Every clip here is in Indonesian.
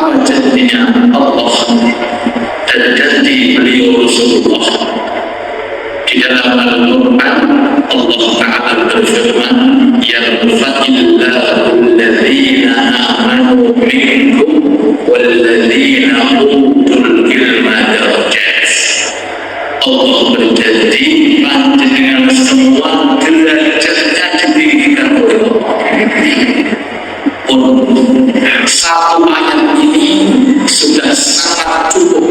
apa janjinya Allah dan janji beliau Rasulullah. Di dalam Al-Quran Allah Ta'ala berfirman, yarfa'illahu alladhina amanu minkum walladhina utul ilma darajat. Allah berjanji panjenengan semua derajatnya ditinggikan oleh Allah. Satu ayat ini sudah sangat cukup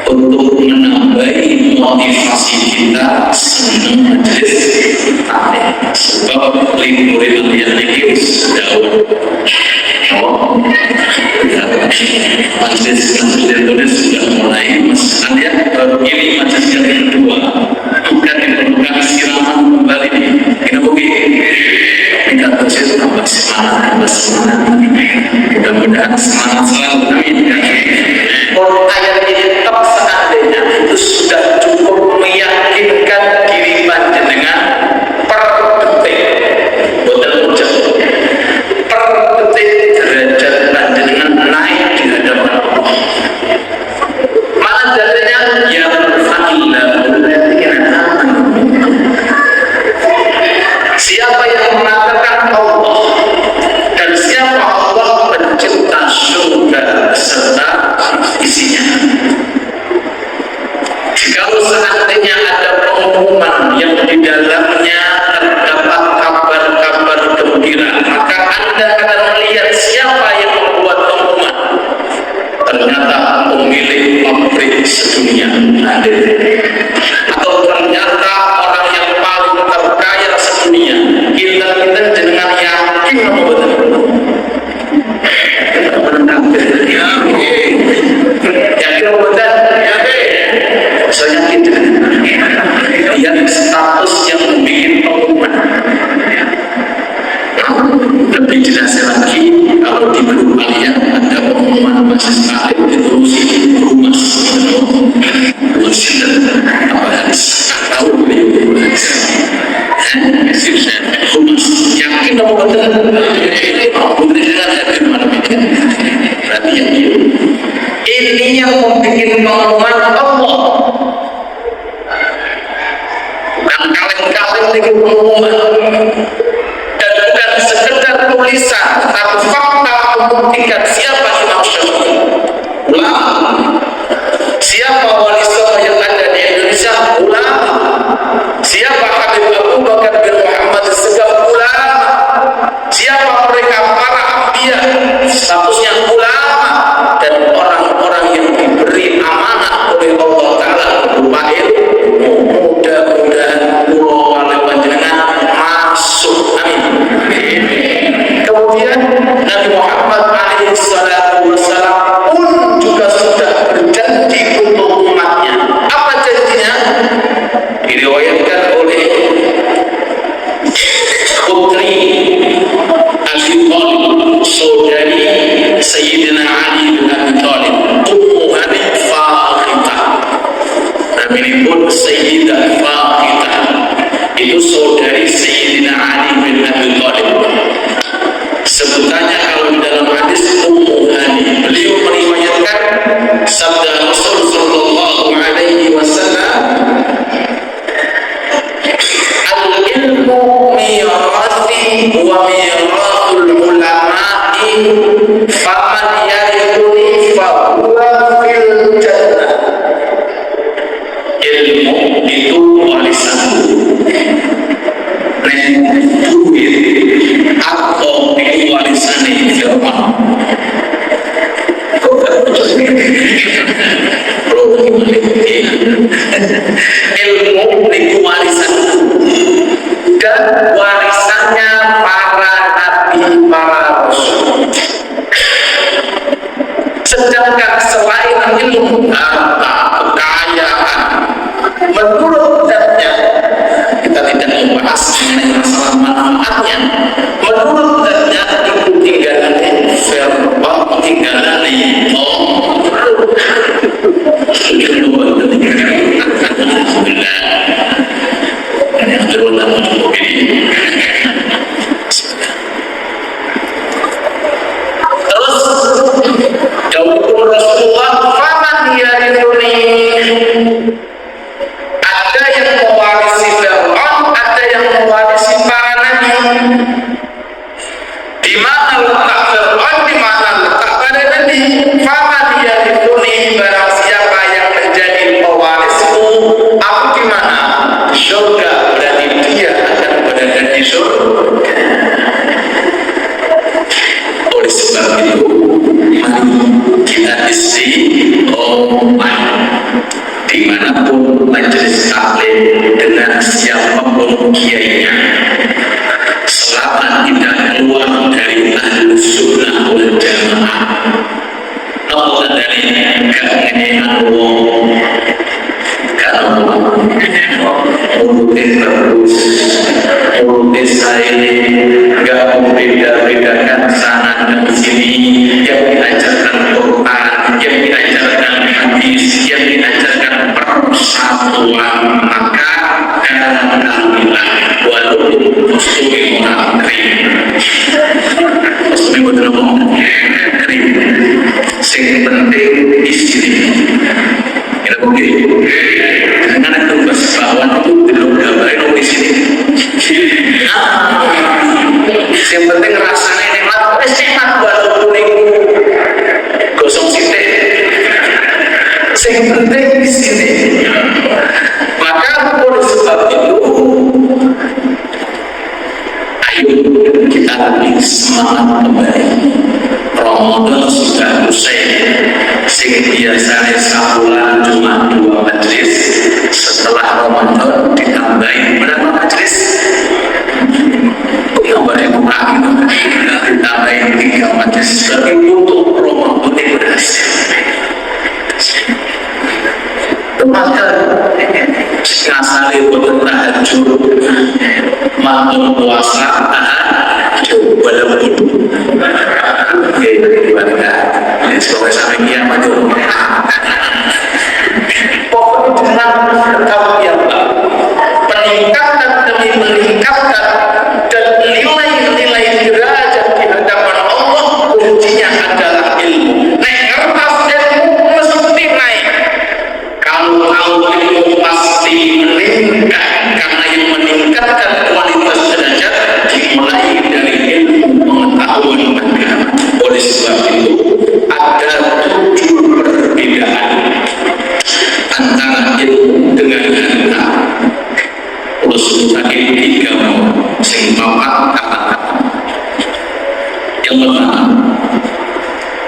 untuk menambahi motivasi kita senang majelis taklim. Sebab libur yang ini sudah majelis Indonesia sudah mulai masukkan ya. Ini majelis yang kedua, bukan diperlukan siraman kembali. Kita kita terus tambah semangat. Mudah-mudahan semangat selalu. Amin. Kalau ayat ini tetap seandainya itu sudah cukup meyakinkan diri panjenengan per detik, bukan jauh. Per detik derajat panjenengan naik di hadapan Allah. Mana dalilnya? Ya siapa yang mengatakan Allah dan siapa Allah pencipta surga serta isinya. Kalau seandainya ada pengumuman yang di dalamnya terdapat kabar-kabar gembira, maka Anda akan melihat siapa yang membuat pengumuman. Ternyata pemilik pabrik sedunia hadir, atau ternyata orang yang paling terkaya sedunia. Kita dengan yakin betul. Saya yakin lihat status yang membuat pengumuman. Lebih jelas lagi kalau di grup kalian ada pengumuman basis taklim diterusi rumas apa hadis tahu beliau rumas yakin apa betul putri dengan hadir mana mikir berarti yakin ini yang membuat pengumuman Allah. Bukan kaleng-kaleng lagi pengumuman, dan bukan sekedar tulisan, tapi fakta membuktikan siapa Imam Syafi'i, ulama. Siapa wali songo yang ada di Indonesia, ulama. Siapa Habib Abu Bakar bin Muhammad Segaf, ulama. Siapa mereka para anbiya, statusnya ulama, dan orang-orang yang diberi amanah oleh Allah Ta'ala berupa ilmu. Mudah-mudahan pulau oleh panjenengan masuk. Amin. Kemudian Nabi Muhammad SAW pun juga sudah berjanji untuk umatnya. Apa janjinya? Diriwayatkan oleh putri Abi Thalib, saudari Sayyidina Ali bin Abi Thalib, Ummu Hani Fakhitah. Nama ini pun Sayyidah Fakhitah. Itu saudari Sayyidina Ali bin Abi Thalib. Sebutannya kalau di dalam hadis Ummu Hani. Beliau meriwayatkan sabda Rasul sallallahu alaihi wasallam, al-ilmu mirati wa miratul ulama'i faman yarithuni fa huwa fil jannah. Ilmu itu warisan, duit atau itu warisan firman. Ilmu itu warisan, dan warisannya para nabi, para rasul. Sedangkan selain ilmu, harta, kekayaan, menurut zatnya, kita tidak membahas mengenai masalah manfaatnya. Menurut zatnya itu tinggalan verbal, tinggalan terus Jauh Rasulullah, faman yarithuni. Ada yang mewarisi Fir'aun, ada yang mewarisi para nabi. Di mana letak Fir'aun, di mana letak para nabi? Faman yarithuni, barang siapa yang menjadi pewarisku, aku di mana? Surga, berarti dia akan berada di surga. Oleh sebab itu, mari kita istiqomah dimanapun majelis taklim dengan siapapun kiainya, selama tidak keluar dari Ahlus Sunnah wal Jamaah, Allah dari kemenangan wong kalau urutnya terus, urutnya saya nggak membeda-bedakan sana dan sini, yang diajarkan Quran, yang diajarkan hadis, yang diajarkan persatuan, maka alhamdulillah walaupun kostum orang kering, kostum orang kering, yang penting di sini. Kita boleh karena tugas bawaan itu belum gambarin di sini. Yang penting rasanya nikmat, nikmat walaupun itu gosong sidik. Yang penting di sini. Maka oleh sebab itu, ayo kita lebih semangat kembali. Ramadan sudah usai. Sing biasanya sebulan cuma 2 majelis, setelah Ramadan ditambahin berapa majelis? Namanya kurang, ditambahin 3 majelis. Berarti untuk Ramadan ini berhasil. Maka ngasali untuk tahajud, malam puasa, coba begitu. Oke, gimana? Semoga sampai kiamat itu. Pokoknya dengan kalau yang peningkatan demi meningkatkan dan nilai-nilai derajat di hadapan Allah, kuncinya adalah ilmu. Naik kertas ilmu mesti naik. Kalau ilmu pasti meningkat, karena yang meningkatkan kualitas derajat dimulai dari ilmu pengetahuan agama. Oleh sebab itu ada 7 perbedaan antara ilmu dengan harta. Usul tadi 3 sing bapak kata. Yang pertama,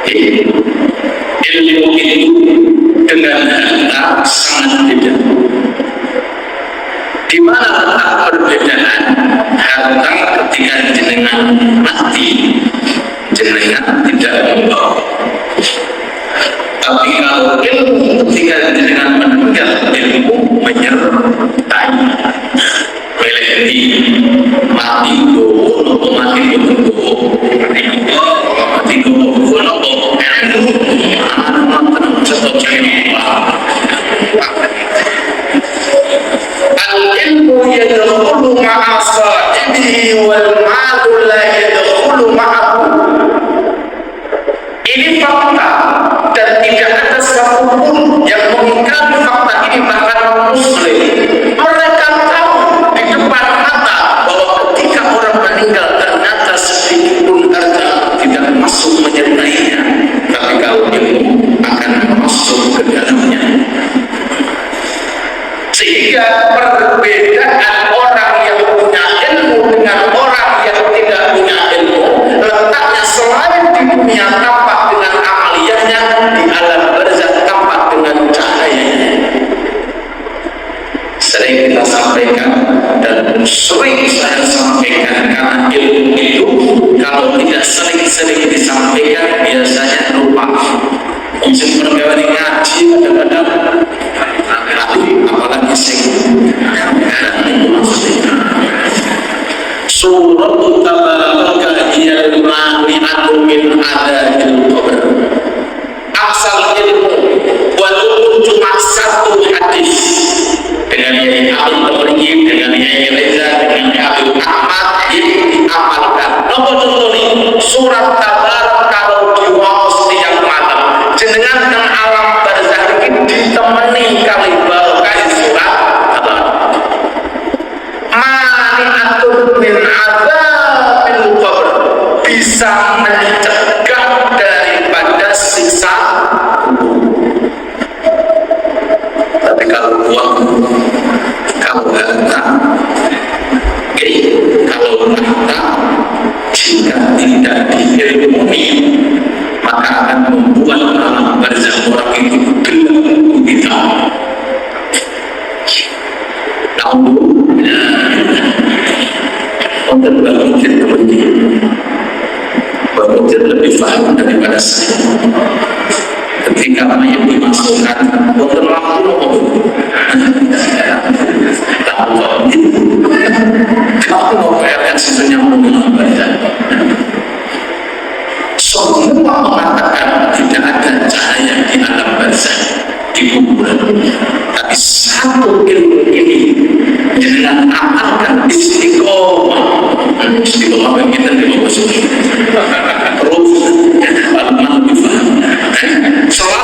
ilmu itu dengan harta sangat beda. Di mana letak perbedaan? Harta ketika jenengan mati, jenengan tidak membawa. Tapi kalau ilmu ketika jenengan meninggal, ilmu menyertai. Meledi mati doa, mati doa, mati doa, al-ilmu yadkhulu ma'a sahibihi wal malu la yadkhulu ma'ahu. Ini fakta dan tidak ada satupun yang mengingkari fakta ini, bahkan muslim. Mereka tahu di depan mata bahwa ketika orang meninggal ternyata sedikit pun harta tidak masuk menyertainya, tapi kalau ilmu akan masuk ke dalamnya. Sehingga perbedaan orang yang punya ilmu dengan orang yang tidak punya ilmu letaknya selain di dunia tampak dengan amaliyahnya, di alam barzakh tampak dengan cahayanya. Sering kita sampaikan dan sering saya sampaikan, karena ilmu itu kalau tidak sering-sering disampaikan biasanya lupa. Mungkin pergaulan ngaji kadang-kadang apalagi sing surat tabaraka hiyal mani'atu min adabil qabr. Asal ilmu walaupun cuma 1 hadis dengan Yai Abdul Pergi, dengan Yai Reza, dengan Yai Abdul Ahmad, ini diamalkan. Nomor contoh nih, surat tabaraka kalau diwaos yang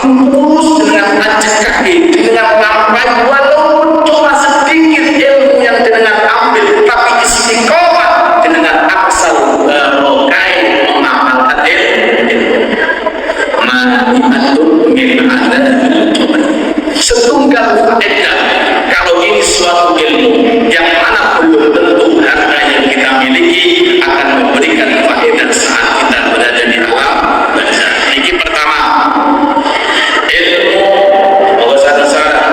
terus dengan ajak kaki, dengan lampai, walaupun cuma sedikit ilmu yang dengan ambil, tapi istiqomah dengan aksal rokai mengamalkan ilmu. Ma'atun min setunggal faedah. Kalau ini suatu ilmu yang mana belum tentu harta yang kita miliki akan memberikan faedah saat kita berada di alam barzakh. Ini pertama, ilmu bahwasanya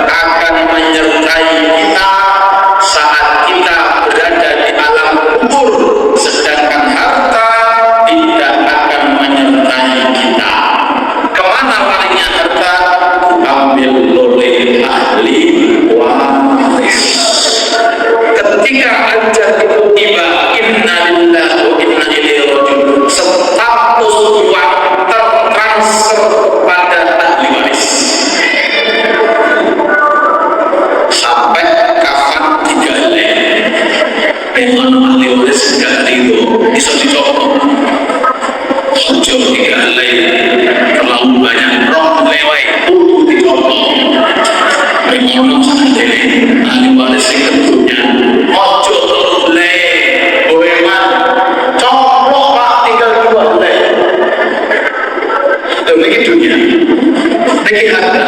akan menyertai kita saat kita berada di alam kubur, sedangkan harta tidak akan menyertai kita. Kemana larinya harta? Ambil oleh ahli waris. Ketika ajal itu tiba, inna lillahi wa inna ilaihi raji'un, status uang tertransfer kepada ahli waris. Sampai kapan digalek? Memang ahli waris gak itu bisa dicopot. Ojo digalek terlalu banyak roh lewai dicopot. Memang sendiri ahli waris yang kedua ojo le boeman coplok pak tinggal dua le demi dunia lagi harta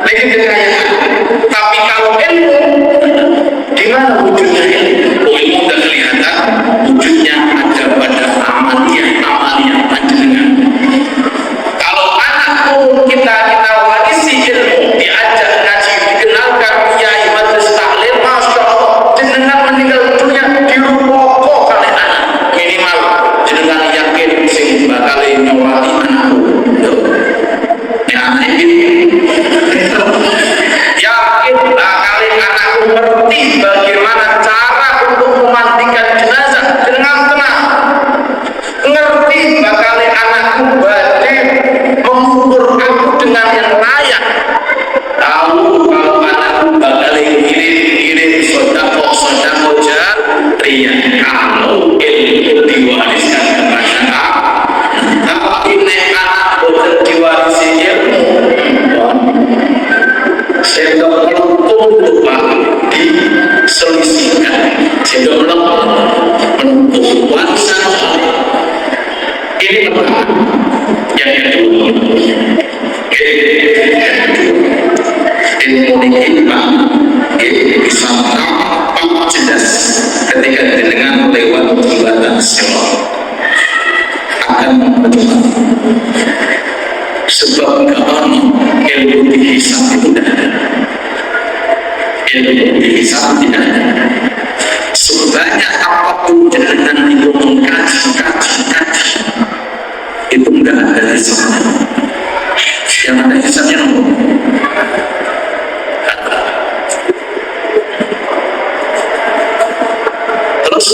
lagi kekayaan. Tapi kalau ilmu gimana wujudnya? Ilmu udah kelihatan wujudnya ada pada amaliyah panjenengan. Kalau anak pun kita warisi ilmu, diajak ngaji, dikenalkan kiai majelis taklim, masya Allah, jenengan meninggal dunia di rokok kali anak minimal jenengan yakin sing bakal nyolati anakku. Ya ini yakin bakal anakku ngerti bagaimana cara untuk memandikan jenazah dengan tenang, ngerti bakal anakku badai mengubur aku dengan yang layak, tahu kalau anakku bakal irit sodako jariyah kalau ilmu diwariskan kepada tapi nek anak boten diwarisi ilmu sendok melempung lupa diselisihkan, sendok melempung warisan. Ini pertama. Yang kedua, ilmu hikmah bisa tampak jelas ketika dengan lewat jembatan sirat akan berubah. Sebab kalau ilmu dihisab itu tidak ada, ilmu dihisab tidak ada. Sebanyak apapun jenengan itu mengkaji itu enggak ada hisabnya. Yang ada hisabnya terus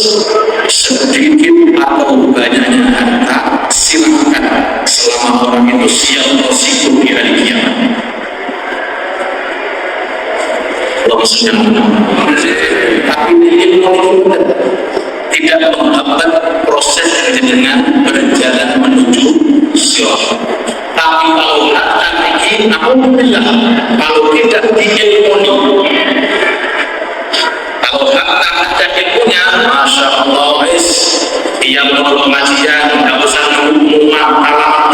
sedikit atau banyaknya harta silakan selama orang itu siap resiko di hari kiamat. Maksudnya tapi ilmu tidak menghambat proses dengan berjalan menuju sirat. Tapi kalau harta ini, alhamdulillah, kalau tidak diilmuni, kalau harta ada ilmunya, masya Allah, dia mau pengajian, nggak usah nunggu halaman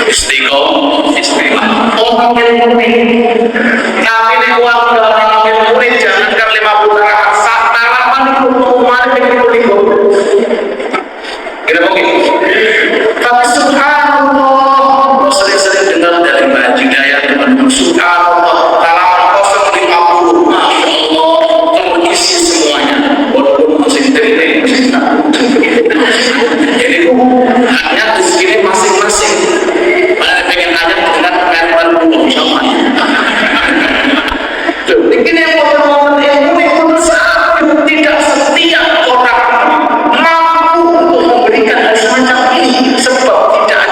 istiqomah. Orang ilmu tapi ini uang orang ilmu jangankan 50 rakaat saat halaman itu kemarin itu kira mungkin. Tapi subhanallah, sering-sering dengar dari Mbak Jidayat, subhanallah, halaman kosong 50, masya Allah, terisi semuanya, walaupun masih tering. Jadi hanya di sini masing-masing. Mana pengen aja dengan pengen berbunuh, insya Allah. Mungkin yang momen-momen ilmu itu tidak setiap orang mampu untuk memberikan hal semacam ini, sebab tidak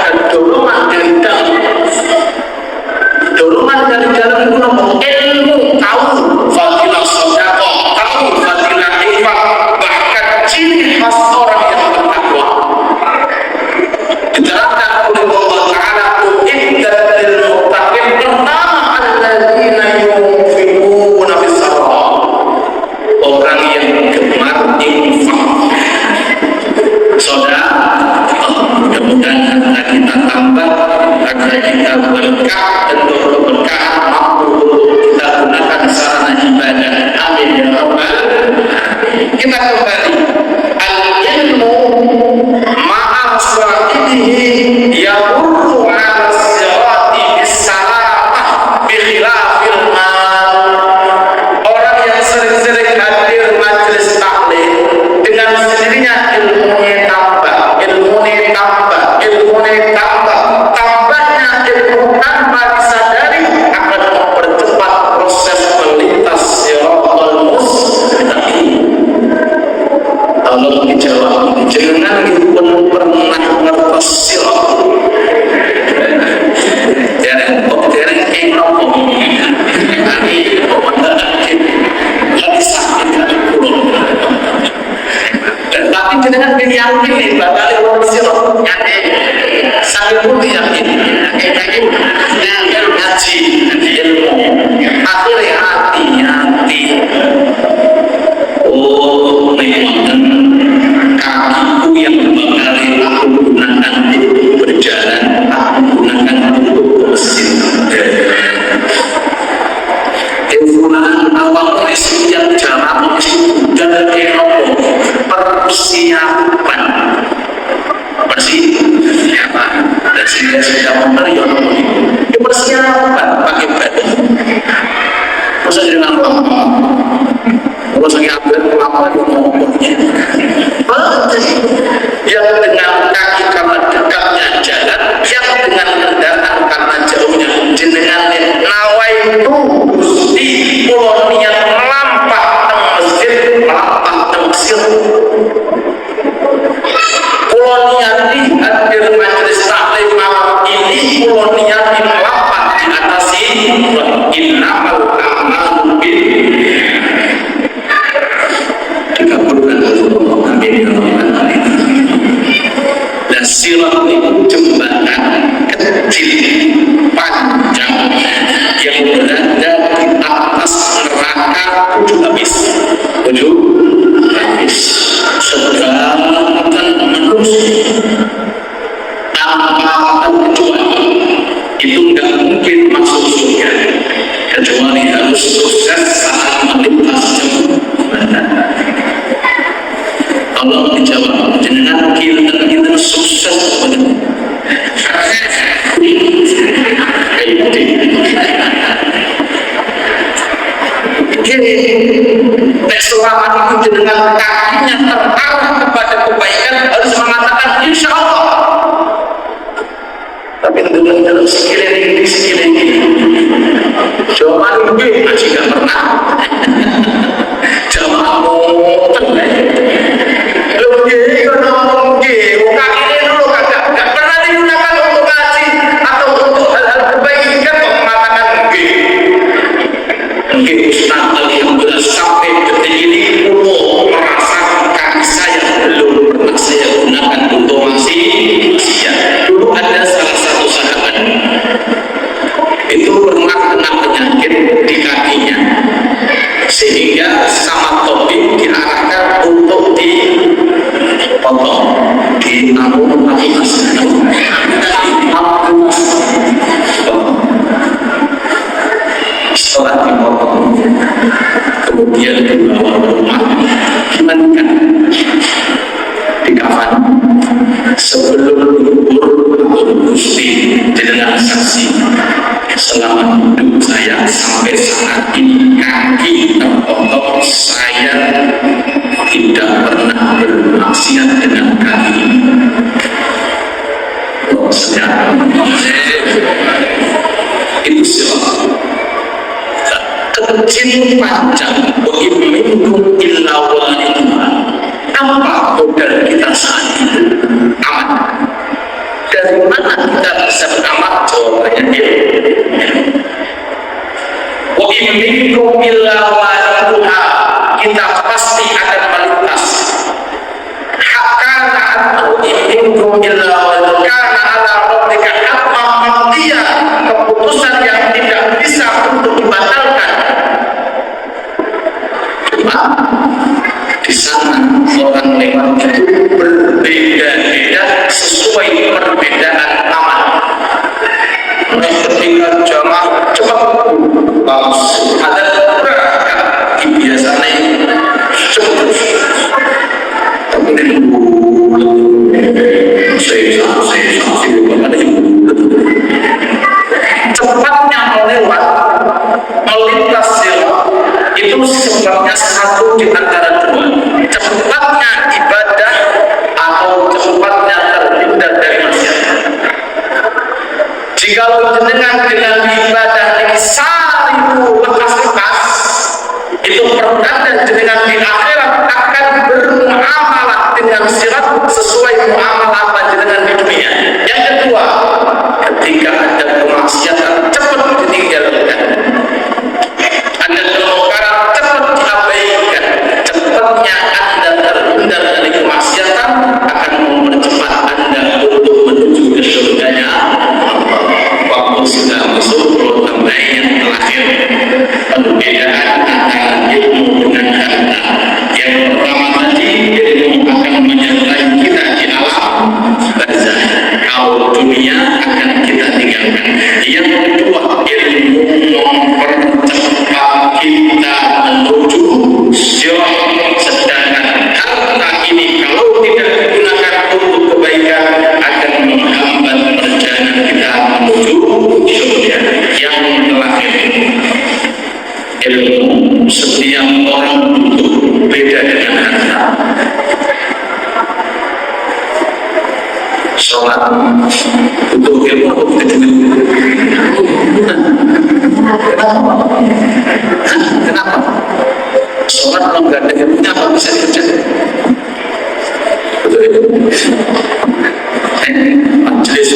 tambah, tambahnya ilmu tanpa disadari akan mempercepat proses melintas siratal mustaqim. Tolong dijawab, jangan pun pernah ngertos sirat. Jangan kayak ngomong ini dan tapi dengan yakin nih bakal sirat nyate sambil pun yakin kayak ngaji ilmu akhirnya hati oh memang kakiku yang bakal aku gunakan untuk berjalan, aku gunakan untuk mesin. Ilmunan awal setiap jalan dan persiapan dan sehingga sudah memperlihat persiapan pakai batu masa dengan apa kalau saya ambil apa yang dengan kaki karena dekatnya jalan, yang dengan kendaraan karena jauhnya jenengan nawai itu gusti pulau niat melampah teng masjid melampah teng mesir pulau niat di hadir majelis taklim malam ini pulau niat melampah di atasi innamal a'malu dikabulkan amin ya rabbal alamin. Dan sirat itu jembatan kecil panjang yang berada di atas neraka tujuh habis sedangkan manusia tanpa kecuali itu nggak mungkin masuk surga kecuali harus sukses saat melintas jembatan. Tolong dijawab, jenengan kita sukses benar. Nek selama itu jenengan kakinya terarah kepada kebaikan harus mengatakan insya Allah. Tapi dalam sekeliling jawaban gue masih gak pernah. Jamaahmu tenang. Gak pernah digunakan untuk ngaji atau untuk hal-hal kebaikan kok mengatakan mungkin Ustaz alhamdulillah sampai detik ini merasa kaki saya belum pernah saya gunakan untuk maksiat. Dulu ada salah satu sahabat itu pernah kena penyakit di kakinya sehingga sama topik diarahkan untuk dipotong di tabung setelah dipotong kemudian dibawa ke rumah gimana kan di kafan sebelum dikubur Gusti dengan saksi selama hidup saya sampai saat ini kaki terpotong saya tidak pernah bermaksiat dengan kaki ini. Sejarah itu siapa? Kecil panjang minkum illa walidha. Apa modal kita saat ini? Amat. Dari mana kita bisa beramal? Jawabannya wa minkum illa walidha. Kita pasti akan melintas. Hakana minkum illa walidha ala rabbika hatman maqdiya. Keputusan yang tidak bisa untuk dibatalkan. Di sana orang lewat itu berbeda-beda sesuai perbedaan amal. Ketika jamaah cepat ada berapa biasanya cepat. Tapi cepatnya melewat melintas sirat itu sebabnya satu di antara dua, cepatnya ibadah atau cepatnya terhindar kalau jenengan dengan ibadah yang sariku lekas-lekas, itu pertanda jenengan di akhirat akan bermuamalah dengan sirat sesuai muamalah jenengan di dunia. Yang kedua, ketika ada kemaksiatan cepat ditinggalkan, ada kemungkaran cepat diabaikan, cepatnya Anda terhindar dari kemaksiatan akan mempercepat Anda untuk menuju ke surganya waktu sudah masuk program yang terakhir. Perbedaan antara ilmu dengan harta. Yang pertama tadi, ilmu akan menyertai kita di alam barzah. Kalau dunia akan kita tinggalkan. Yang kedua, ilmu mempercepat kita menuju surga. Sedangkan harta ini kalau tidak digunakan untuk kebaikan akan menghambat perjalanan kita menuju surga. Yang terakhir, ilmu setiap orang butuh, beda dengan harta. Sholat butuh ilmu, butuh duit. Kenapa? Sholat kalau nggak ada ilmunya apa bisa dikerjakan? Betul itu. Majelis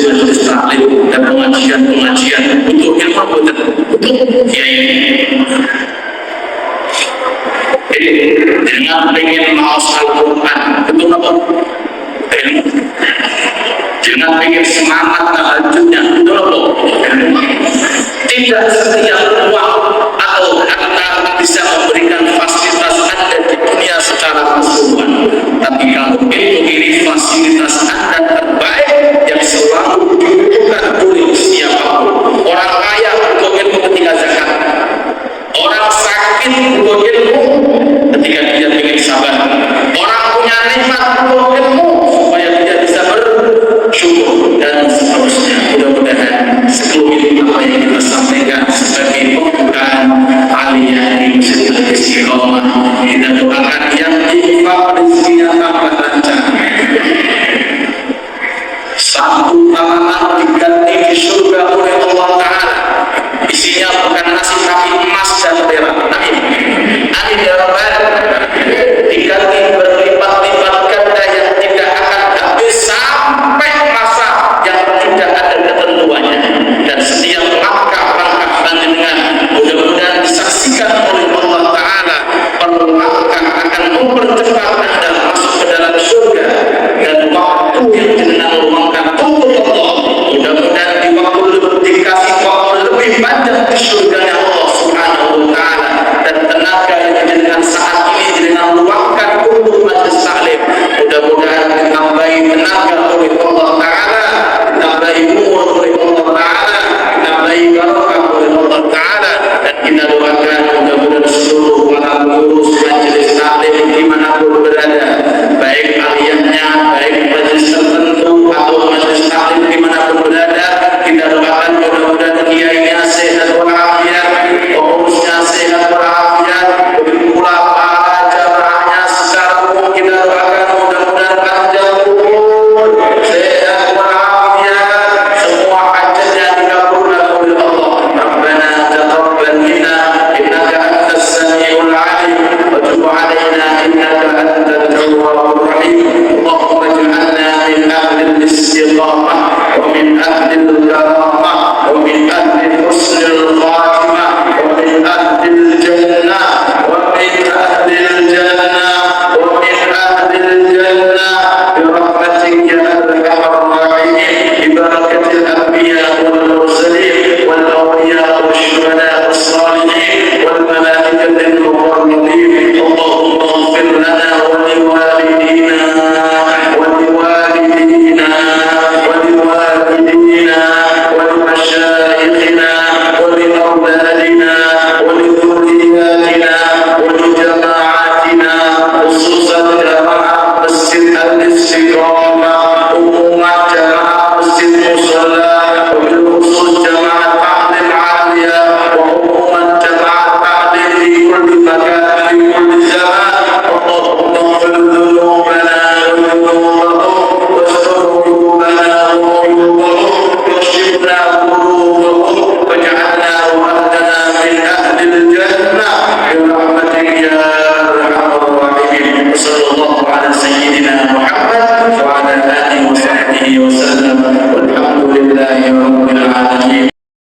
taklim dan pengajian butuh ilmu, butuh kiai. Jangan pengen maos Al-Quran, betul apa? Ilmu. Jangan pengen semangat tahajudnya, betul apa? Ilmu. Tidak setiap uang atau harta bisa memberikan fasilitas Anda di dunia secara keseluruhan. Tapi kalau ilmu ini fasilitas Anda terbaik yang selalu dibutuhkan oleh siapapun. Orang kaya butuh ilmu ketika zakat. Orang sakit butuh ilmu ketika dia ingin sabar. Orang punya nikmat butuh ilmu supaya dia bisa bersyukur dan seterusnya. Mudah-mudahan seluruh apa yang kita sampaikan sebagai pembukaan aliyah di Masjid Al-Istiqomah, kita doakan yang infak rezekinya tambah lancar. Satu amalan diganti di surga oleh Allah Ta'ala. Isinya bukan nasi tapi emas dan perak. Amin. Amin ya Rabbal. Diganti berlipat-lipat ganda yang tidak akan habis sampai masa yang tidak ada ketentuannya. Dan setiap langkah-langkah panjenengan mudah-mudahan disaksikan oleh Allah Ta'ala. Langkah akan mempercepat Anda masuk ke dalam surga. Dan waktu yang jenengan luangkan untuk Allah, mudah-mudahan di waktu dikasih waktu lebih panjang di surganya Allah Subhanahu wa Ta'ala. Dan tenaga yang jenengan saat ini jenengan luangkan untuk majelis taklim, mudah-mudahan ditambahi tenaga oleh Allah Ta'ala, ditambahi umur oleh Allah Ta'ala, ditambahi barakah oleh Allah Ta'ala. Dan kita doakan mudah-mudahan seluruh para pengurus majelis taklim dimanapun berada, baik aliyahnya, baik majelis tertentu atau majelis taklim dimanapun berada, kita doakan mudah-mudahan kiainya sehat walafiat, pengurusnya sehat walafiat, begitu pula para jamaahnya secara umum kita doakan mudah-mudahan panjang umur, sehat walafiat, semua hajatnya dikabulkan oleh Allah. Rabbana taqabbal minna innaka antas samiul alim wa tub alaina innaka antat tawwabur rahim. Allahumma ij'alna min ahli al-istiqamah wa min ahli al